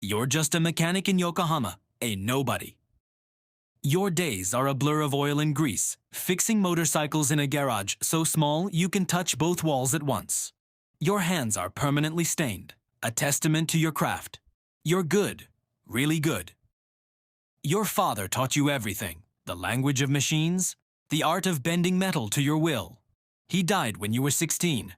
You're just a mechanic in Yokohama, a nobody. Your days are a blur of oil and grease, fixing motorcycles in a garage so small you can touch both walls at once. Your hands are permanently stained, a testament to your craft. You're good, really good. Your father taught you everything, the language of machines, the art of bending metal to your will. He died when you were 16,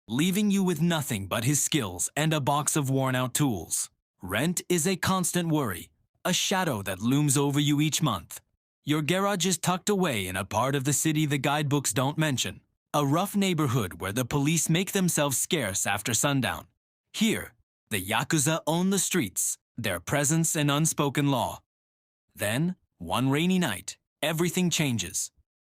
leaving you with nothing but his skills and a box of worn-out tools. Rent is a constant worry, a shadow that looms over you each month. Your garage is tucked away in a part of the city the guidebooks don't mention, a rough neighborhood where the police make themselves scarce after sundown. Here, the Yakuza own the streets, their presence an unspoken law. Then, one rainy night, everything changes.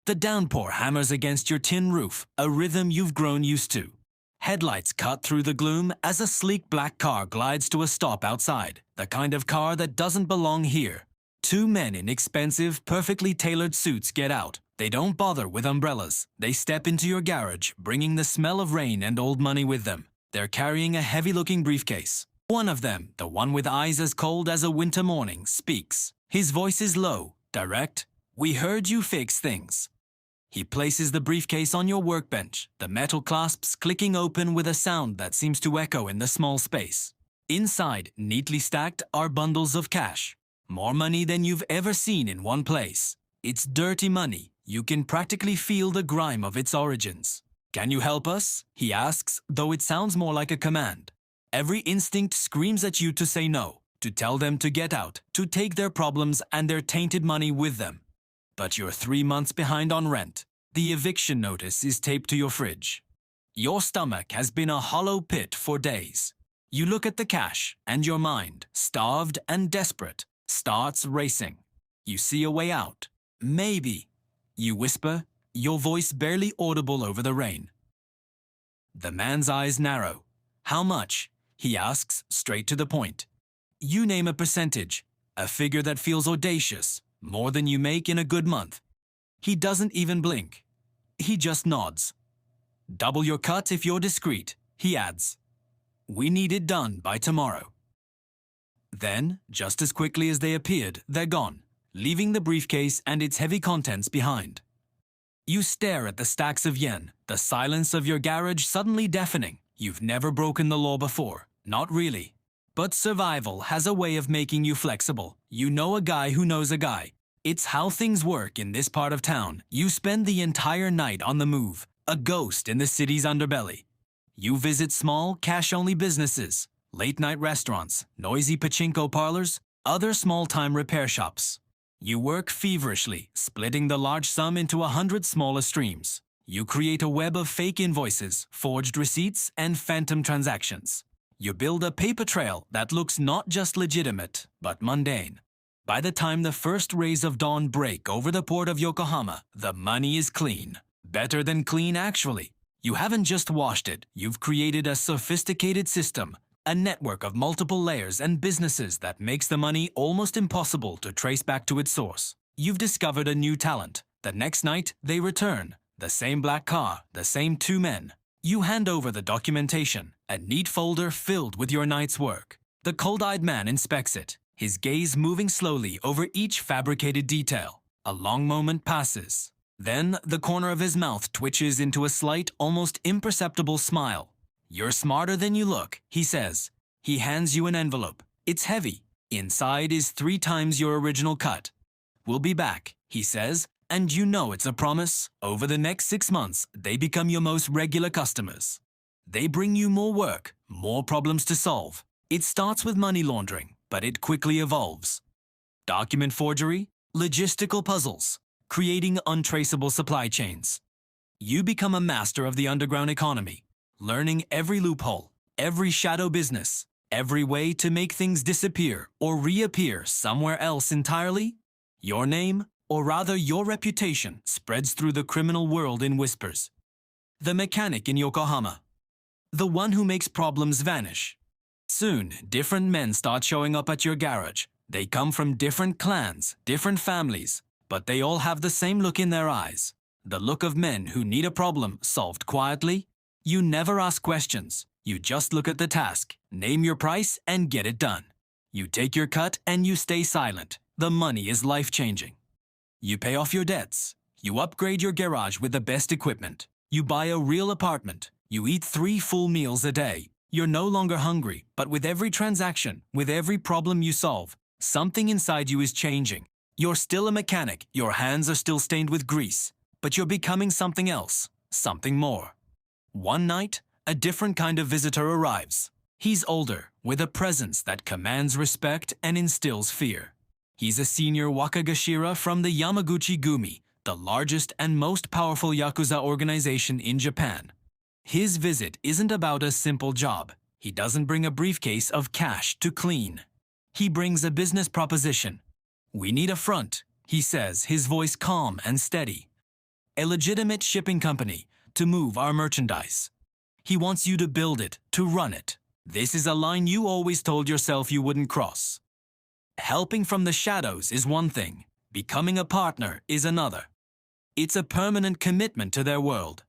The downpour hammers against your tin roof, a rhythm you've grown used to. Headlights cut through the gloom as a sleek black car glides to a stop outside, the kind of car that doesn't belong here. Two men in expensive, perfectly tailored suits get out. They don't bother with umbrellas. They step into your garage, bringing the smell of rain and old money with them. They're carrying a heavy-looking briefcase. One of them, the one with eyes as cold as a winter morning, speaks. His voice is low, direct. "We heard you fix things." He places the briefcase on your workbench, the metal clasps clicking open with a sound that seems to echo in the small space. Inside, neatly stacked, are bundles of cash. More money than you've ever seen in one place. It's dirty money. You can practically feel the grime of its origins. "Can you help us?" he asks, though it sounds more like a command. Every instinct screams at you to say no, to tell them to get out, to take their problems and their tainted money with them. But you're 3 months behind on rent. The eviction notice is taped to your fridge. Your stomach has been a hollow pit for days. You look at the cash, and your mind, starved and desperate, starts racing. You see a way out. "Maybe," you whisper, your voice barely audible over the rain. The man's eyes narrow. "How much?" he asks, straight to the point. You name a percentage, a figure that feels audacious, more than you make in a good month. He doesn't even blink. He just nods. "Double your cut if you're discreet," he adds. "We need it done by tomorrow." Then, just as quickly as they appeared, they're gone, leaving the briefcase and its heavy contents behind. You stare at the stacks of yen, the silence of your garage suddenly deafening. You've never broken the law before, not really. But survival has a way of making you flexible. You know a guy who knows a guy. It's how things work in this part of town. You spend the entire night on the move, a ghost in the city's underbelly. You visit small, cash-only businesses, late-night restaurants, noisy pachinko parlors, other small-time repair shops. You work feverishly, splitting the large sum into 100 smaller streams. You create a web of fake invoices, forged receipts, and phantom transactions. You build a paper trail that looks not just legitimate, but mundane. By the time the first rays of dawn break over the port of Yokohama, the money is clean. Better than clean, actually. You haven't just washed it, you've created a sophisticated system, a network of multiple layers and businesses that makes the money almost impossible to trace back to its source. You've discovered a new talent. The next night, they return. The same black car, the same 2 men. You hand over the documentation, a neat folder filled with your night's work. The cold-eyed man inspects it, his gaze moving slowly over each fabricated detail. A long moment passes. Then the corner of his mouth twitches into a slight, almost imperceptible smile. "You're smarter than you look," he says. He hands you an envelope. It's heavy. Inside is 3 times your original cut. "We'll be back," he says, and you know it's a promise. Over the next 6 months, they become your most regular customers. They bring you more work, more problems to solve. It starts with money laundering, but it quickly evolves. Document forgery, logistical puzzles, creating untraceable supply chains. You become a master of the underground economy, learning every loophole, every shadow business, every way to make things disappear or reappear somewhere else entirely. Your name, or rather your reputation, spreads through the criminal world in whispers. The mechanic in Yokohama. The one who makes problems vanish. Soon, different men start showing up at your garage. They come from different clans, different families, but they all have the same look in their eyes. The look of men who need a problem solved quietly. You never ask questions. You just look at the task, name your price, and get it done. You take your cut and you stay silent. The money is life-changing. You pay off your debts. You upgrade your garage with the best equipment. You buy a real apartment. You eat 3 full meals a day. You're no longer hungry, but with every transaction, with every problem you solve, something inside you is changing. You're still a mechanic, your hands are still stained with grease, but you're becoming something else, something more. One night, a different kind of visitor arrives. He's older, with a presence that commands respect and instills fear. He's a senior Wakagashira from the Yamaguchi-gumi, the largest and most powerful Yakuza organization in Japan. His visit isn't about a simple job. He doesn't bring a briefcase of cash to clean. He brings a business proposition. "We need a front," he says, his voice calm and steady. "A legitimate shipping company to move our merchandise. He wants you to build it, to run it. This is a line you always told yourself you wouldn't cross. Helping from the shadows is one thing. Becoming a partner is another. It's a permanent commitment to their world.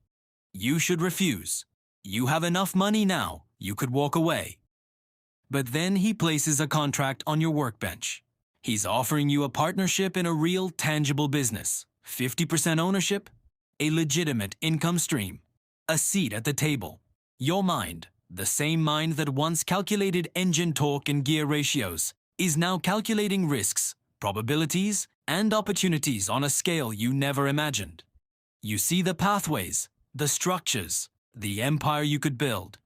You should refuse. You have enough money now, you could walk away." But then he places a contract on your workbench. He's offering you a partnership in a real, tangible business. 50% ownership, a legitimate income stream, a seat at the table. Your mind, the same mind that once calculated engine torque and gear ratios, is now calculating risks, probabilities, and opportunities on a scale you never imagined. You see the pathways, the structures, the empire you could build.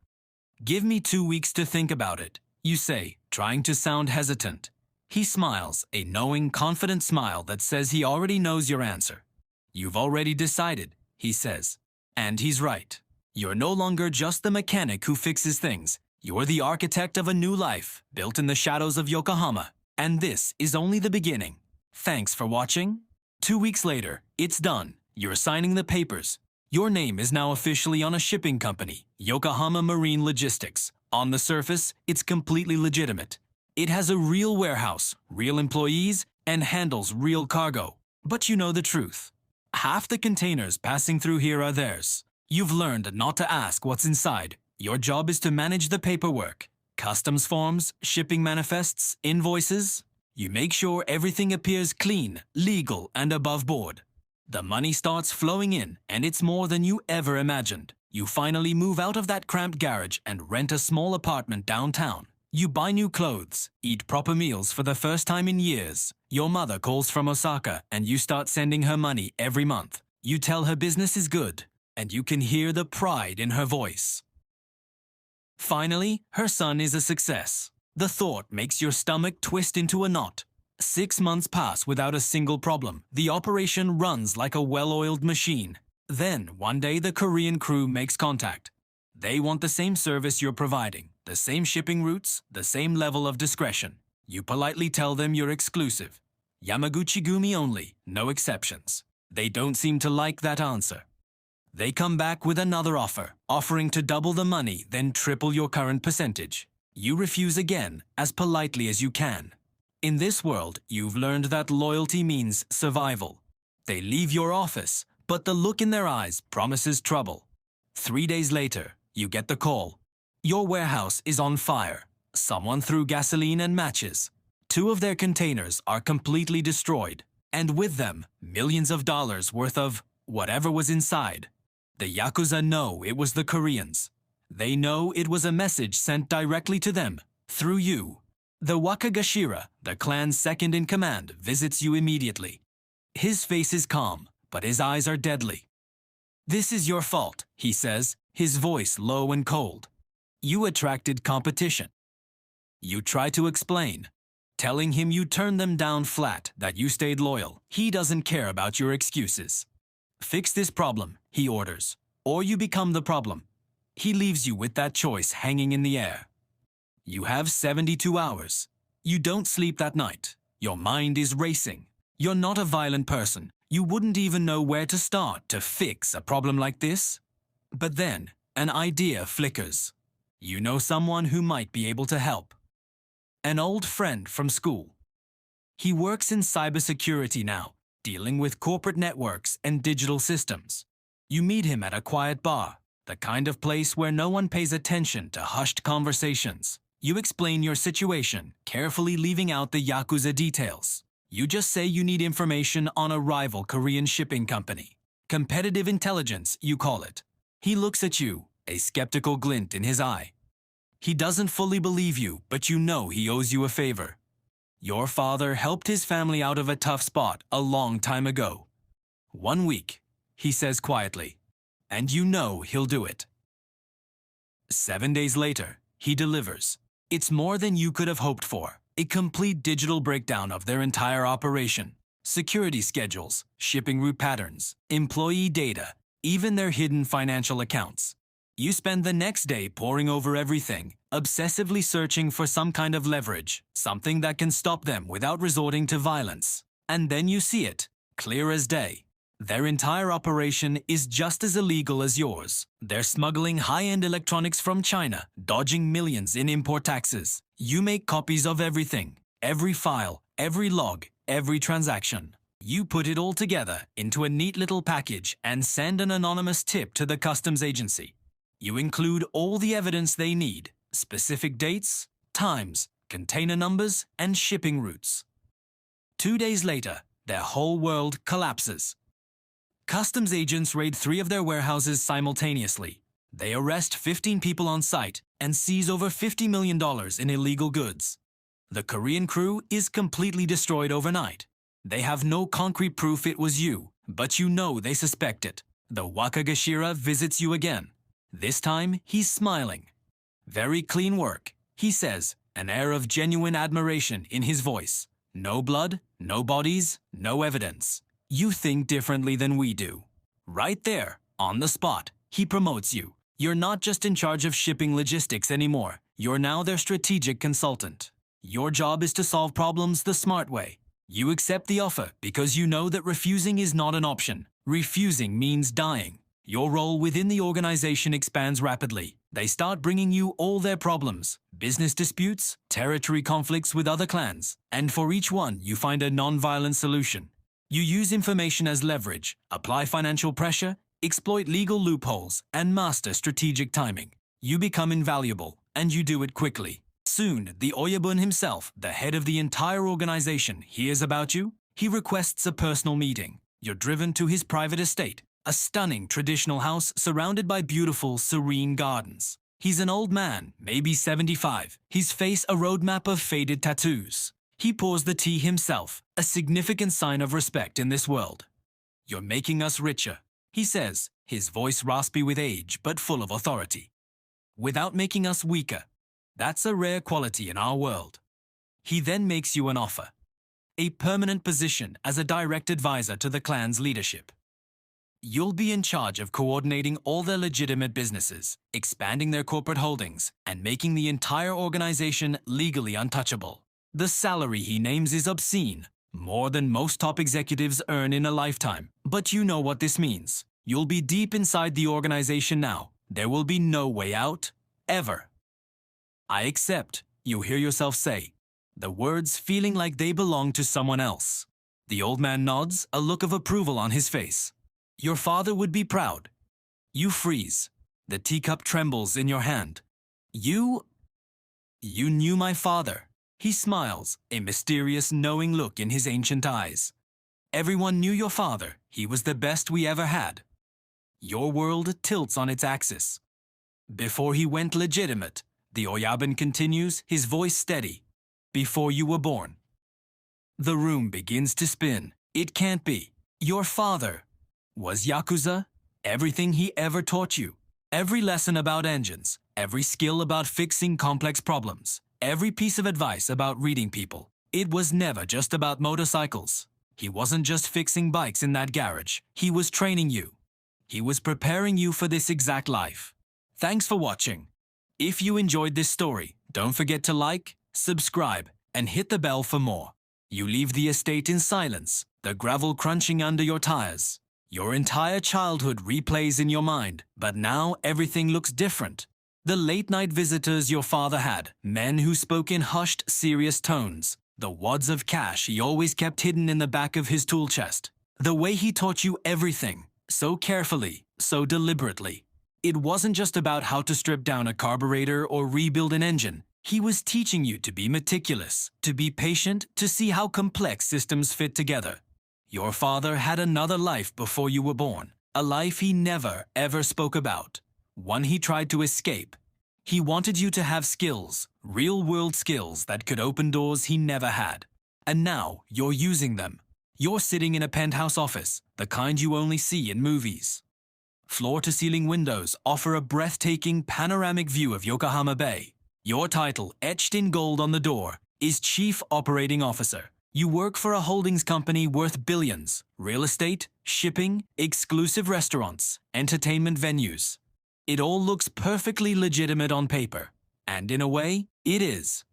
"Give me 2 weeks to think about it," you say, trying to sound hesitant. He smiles, a knowing, confident smile that says he already knows your answer. "You've already decided," he says. And he's right. You're no longer just the mechanic who fixes things. You're the architect of a new life, built in the shadows of Yokohama. And this is only the beginning. Thanks for watching. 2 weeks later, it's done. You're signing the papers. Your name is now officially on a shipping company, Yokohama Marine Logistics. On the surface, it's completely legitimate. It has a real warehouse, real employees, and handles real cargo. But you know the truth. Half the containers passing through here are theirs. You've learned not to ask what's inside. Your job is to manage the paperwork. Customs forms, shipping manifests, invoices. You make sure everything appears clean, legal, and above board. The money starts flowing in, and it's more than you ever imagined. You finally move out of that cramped garage and rent a small apartment downtown. You buy new clothes, eat proper meals for the first time in years. Your mother calls from Osaka, and you start sending her money every month. You tell her business is good, and you can hear the pride in her voice. Finally, her son is a success. The thought makes your stomach twist into a knot. 6 months pass without a single problem. The operation runs like a well-oiled machine. Then, one day, the Korean crew makes contact. They want the same service you're providing, the same shipping routes, the same level of discretion. You politely tell them you're exclusive. Yamaguchi-gumi only, no exceptions. They don't seem to like that answer. They come back with another offer, offering to double the money, then triple your current percentage. You refuse again, as politely as you can. In this world, you've learned that loyalty means survival. They leave your office, but the look in their eyes promises trouble. 3 days later, you get the call. Your warehouse is on fire. Someone threw gasoline and matches. 2 of their containers are completely destroyed, and with them, millions of dollars worth of whatever was inside. The Yakuza know it was the Koreans. They know it was a message sent directly to them, through you. The Wakagashira, the clan's second in command, visits you immediately. His face is calm, but his eyes are deadly. "This is your fault," he says, his voice low and cold. "You attracted competition." You try to explain, telling him you turned them down flat, that you stayed loyal. He doesn't care about your excuses. "Fix this problem," he orders, "or you become the problem." He leaves you with that choice hanging in the air. You have 72 hours. You don't sleep that night. Your mind is racing. You're not a violent person. You wouldn't even know where to start to fix a problem like this. But then, an idea flickers. You know someone who might be able to help. An old friend from school. He works in cybersecurity now, dealing with corporate networks and digital systems. You meet him at a quiet bar, the kind of place where no one pays attention to hushed conversations. You explain your situation, carefully leaving out the Yakuza details. You just say you need information on a rival Korean shipping company. Competitive intelligence, you call it. He looks at you, a skeptical glint in his eye. He doesn't fully believe you, but you know he owes you a favor. Your father helped his family out of a tough spot a long time ago. 1 week, he says quietly, and you know he'll do it. 7 days later, he delivers. It's more than you could have hoped for. A complete digital breakdown of their entire operation. Security schedules, shipping route patterns, employee data, even their hidden financial accounts. You spend the next day poring over everything, obsessively searching for some kind of leverage, something that can stop them without resorting to violence. And then you see it, clear as day. Their entire operation is just as illegal as yours. They're smuggling high-end electronics from China, dodging millions in import taxes. You make copies of everything, every file, every log, every transaction. You put it all together into a neat little package and send an anonymous tip to the customs agency. You include all the evidence they need, specific dates, times, container numbers, and shipping routes. 2 days later, their whole world collapses. Customs agents raid 3 of their warehouses simultaneously. They arrest 15 people on site and seize over $50 million in illegal goods. The Korean crew is completely destroyed overnight. They have no concrete proof it was you, but you know they suspect it. The Wakagashira visits you again. This time, he's smiling. Very clean work, he says, an air of genuine admiration in his voice. No blood, no bodies, no evidence. You think differently than we do. Right there, on the spot, he promotes you. You're not just in charge of shipping logistics anymore. You're now their strategic consultant. Your job is to solve problems the smart way. You accept the offer because you know that refusing is not an option. Refusing means dying. Your role within the organization expands rapidly. They start bringing you all their problems, business disputes, territory conflicts with other clans, and for each one you find a non-violent solution. You use information as leverage, apply financial pressure, exploit legal loopholes, and master strategic timing. You become invaluable, and you do it quickly. Soon, the Oyabun himself, the head of the entire organization, hears about you. He requests a personal meeting. You're driven to his private estate, a stunning traditional house surrounded by beautiful, serene gardens. He's an old man, maybe 75, his face a roadmap of faded tattoos. He pours the tea himself, a significant sign of respect in this world. You're making us richer, he says, his voice raspy with age but full of authority. Without making us weaker. That's a rare quality in our world. He then makes you an offer. A permanent position as a direct advisor to the clan's leadership. You'll be in charge of coordinating all their legitimate businesses, expanding their corporate holdings, and making the entire organization legally untouchable. The salary he names is obscene, more than most top executives earn in a lifetime. But you know what this means. You'll be deep inside the organization now. There will be no way out, ever. I accept, you hear yourself say, the words feeling like they belong to someone else. The old man nods, a look of approval on his face. Your father would be proud. You freeze. The teacup trembles in your hand. You knew my father. He smiles, a mysterious, knowing look in his ancient eyes. Everyone knew your father. He was the best we ever had. Your world tilts on its axis. Before he went legitimate, the Oyabun continues, his voice steady. Before you were born. The room begins to spin. It can't be. Your father was Yakuza? Everything he ever taught you. Every lesson about engines. Every skill about fixing complex problems. Every piece of advice about reading people. It was never just about motorcycles. He wasn't just fixing bikes in that garage. He was training you. He was preparing you for this exact life. Thanks for watching. If you enjoyed this story, don't forget to like, subscribe, and hit the bell for more. You leave the estate in silence, the gravel crunching under your tires. Your entire childhood replays in your mind, but now everything looks different. The late-night visitors your father had, men who spoke in hushed, serious tones. The wads of cash he always kept hidden in the back of his tool chest. The way he taught you everything, so carefully, so deliberately. It wasn't just about how to strip down a carburetor or rebuild an engine. He was teaching you to be meticulous, to be patient, to see how complex systems fit together. Your father had another life before you were born, a life he never, ever spoke about, one he tried to escape. He wanted you to have skills, real-world skills that could open doors he never had. And now you're using them. You're sitting in a penthouse office, the kind you only see in movies. Floor-to-ceiling windows offer a breathtaking panoramic view of Yokohama Bay. Your title, etched in gold on the door, is Chief Operating Officer. You work for a holdings company worth billions, real estate, shipping, exclusive restaurants, entertainment venues. It all looks perfectly legitimate on paper, and in a way, it is.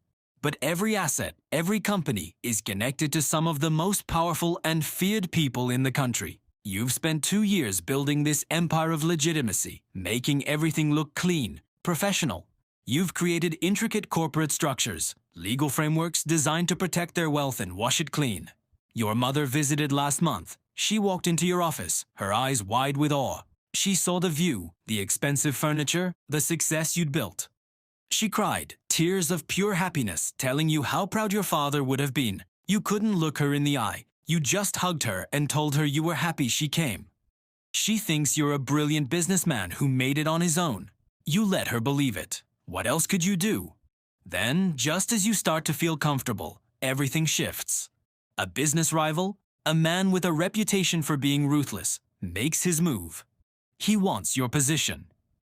But every asset, every company is connected to some of the most powerful and feared people in the country. You've spent 2 years building this empire of legitimacy, making everything look clean, professional. You've created intricate corporate structures, legal frameworks designed to protect their wealth and wash it clean. Your mother visited last month. She walked into your office, her eyes wide with awe. She saw the view, the expensive furniture, the success you'd built. She cried, tears of pure happiness, telling you how proud your father would have been. You couldn't look her in the eye. You just hugged her and told her you were happy she came. She thinks you're a brilliant businessman who made it on his own. You let her believe it. What else could you do? Then, just as you start to feel comfortable, everything shifts. A business rival, a man with a reputation for being ruthless, makes his move. He wants your position.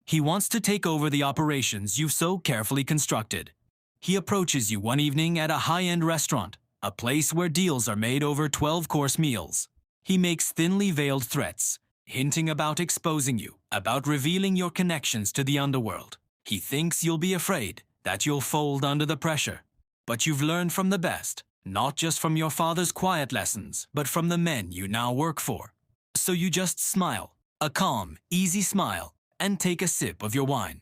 He wants to take over the operations you've so carefully constructed. He approaches you one evening at a high-end restaurant, a place where deals are made over 12-course meals. He makes thinly veiled threats, hinting about exposing you, about revealing your connections to the underworld. He thinks you'll be afraid, that you'll fold under the pressure. But you've learned from the best, not just from your father's quiet lessons, but from the men you now work for. So you just smile, a calm, easy smile, and take a sip of your wine.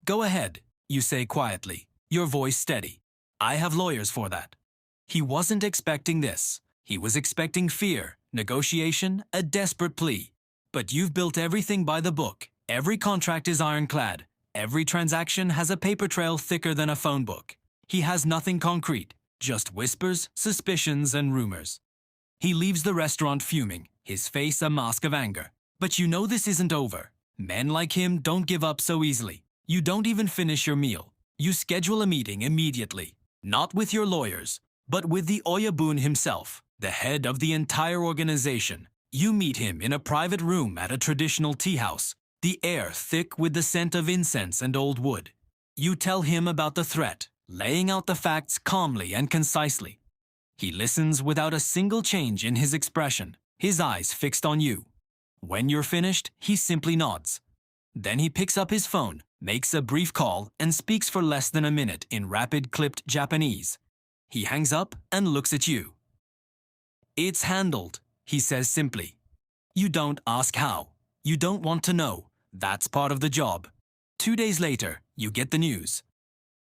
Go ahead, you say quietly, your voice steady. I have lawyers for that. He wasn't expecting this. He was expecting fear, negotiation, a desperate plea. But you've built everything by the book. Every contract is ironclad. Every transaction has a paper trail thicker than a phone book. He has nothing concrete, just whispers, suspicions, and rumors. He leaves the restaurant fuming, his face a mask of anger. But you know this isn't over. Men like him don't give up so easily. You don't even finish your meal. You schedule a meeting immediately, not with your lawyers, but with the Oyabun himself, the head of the entire organization. You meet him in a private room at a traditional tea house, the air thick with the scent of incense and old wood. You tell him about the threat, laying out the facts calmly and concisely. He listens without a single change in his expression, his eyes fixed on you. When you're finished, he simply nods. Then he picks up his phone, makes a brief call, and speaks for less than a minute in rapid clipped Japanese. He hangs up and looks at you. It's handled, he says simply. You don't ask how. You don't want to know. That's part of the job. 2 days later, you get the news.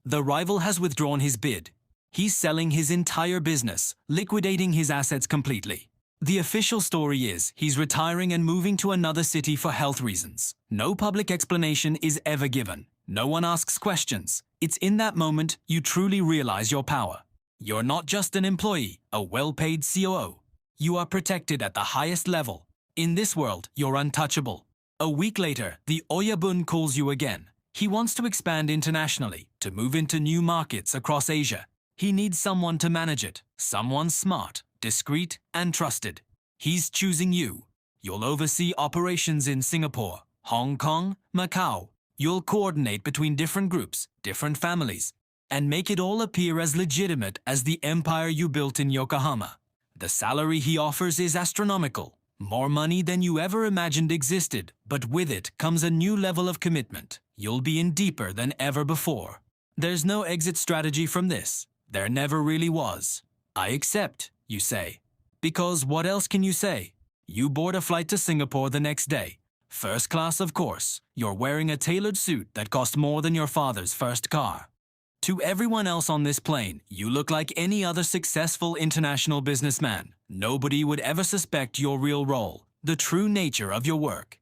The rival has withdrawn his bid. He's selling his entire business, liquidating his assets completely. The official story is he's retiring and moving to another city for health reasons. No public explanation is ever given. No one asks questions. It's in that moment you truly realize your power. You're not just an employee, a well-paid COO. You are protected at the highest level. In this world, you're untouchable. A week later, the Oyabun calls you again. He wants to expand internationally, to move into new markets across Asia. He needs someone to manage it, someone smart, discreet, and trusted. He's choosing you. You'll oversee operations in Singapore, Hong Kong, Macau. You'll coordinate between different groups, different families, and make it all appear as legitimate as the empire you built in Yokohama. The salary he offers is astronomical. More money than you ever imagined existed, but with it comes a new level of commitment. You'll be in deeper than ever before. There's no exit strategy from this. There never really was. I accept, you say. Because what else can you say? You board a flight to Singapore the next day. First class, of course. You're wearing a tailored suit that cost more than your father's first car. To everyone else on this plane, you look like any other successful international businessman. Nobody would ever suspect your real role, the true nature of your work.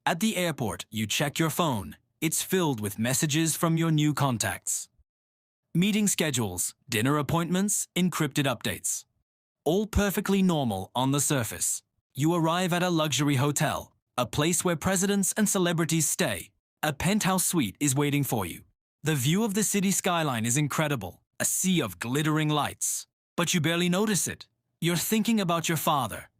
At the airport, you check your phone. It's filled with messages from your new contacts. Meeting schedules, dinner appointments, encrypted updates. All perfectly normal on the surface. You arrive at a luxury hotel, a place where presidents and celebrities stay. A penthouse suite is waiting for you. The view of the city skyline is incredible, a sea of glittering lights. But you barely notice it. You're thinking about your father.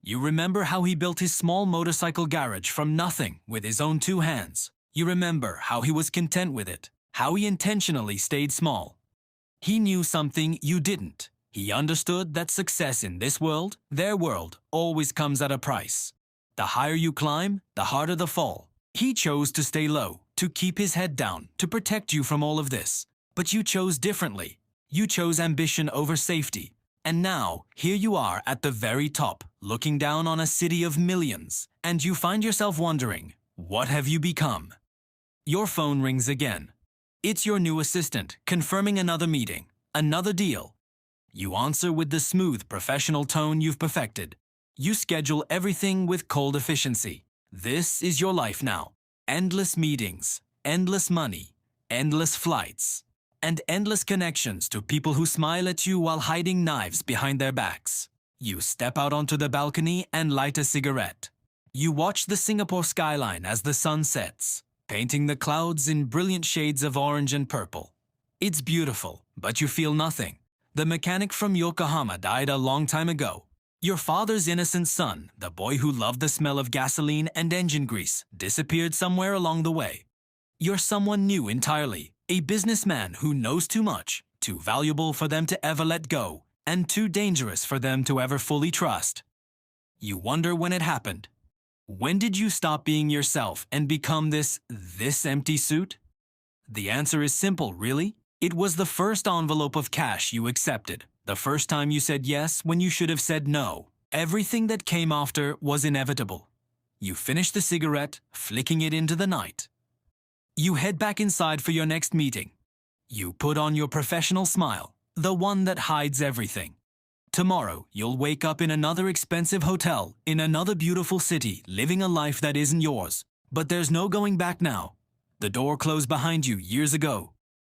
You remember how he built his small motorcycle garage from nothing with his own 2 hands. You remember how he was content with it, how he intentionally stayed small. He knew something you didn't. He understood that success in this world, their world, always comes at a price. The higher you climb, the harder the fall. He chose to stay low, to keep his head down, to protect you from all of this. But you chose differently. You chose ambition over safety. And now, here you are at the very top, looking down on a city of millions. And you find yourself wondering, what have you become? Your phone rings again. It's your new assistant, confirming another meeting, another deal. You answer with the smooth, professional tone you've perfected. You schedule everything with cold efficiency. This is your life now. Endless meetings, endless money, endless flights, and endless connections to people who smile at you while hiding knives behind their backs. You step out onto the balcony and light a cigarette. You watch the Singapore skyline as the sun sets, painting the clouds in brilliant shades of orange and purple. It's beautiful, but you feel nothing. The mechanic from Yokohama died a long time ago. Your father's innocent son, the boy who loved the smell of gasoline and engine grease, disappeared somewhere along the way. You're someone new entirely, a businessman who knows too much, too valuable for them to ever let go, and too dangerous for them to ever fully trust. You wonder when it happened. When did you stop being yourself and become this empty suit? The answer is simple, really. It was the first envelope of cash you accepted, the first time you said yes when you should have said no. Everything that came after was inevitable. You finish the cigarette, flicking it into the night. You head back inside for your next meeting. You put on your professional smile, the one that hides everything. Tomorrow, you'll wake up in another expensive hotel, in another beautiful city, living a life that isn't yours. But there's no going back now. The door closed behind you years ago.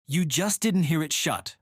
You just didn't hear it shut,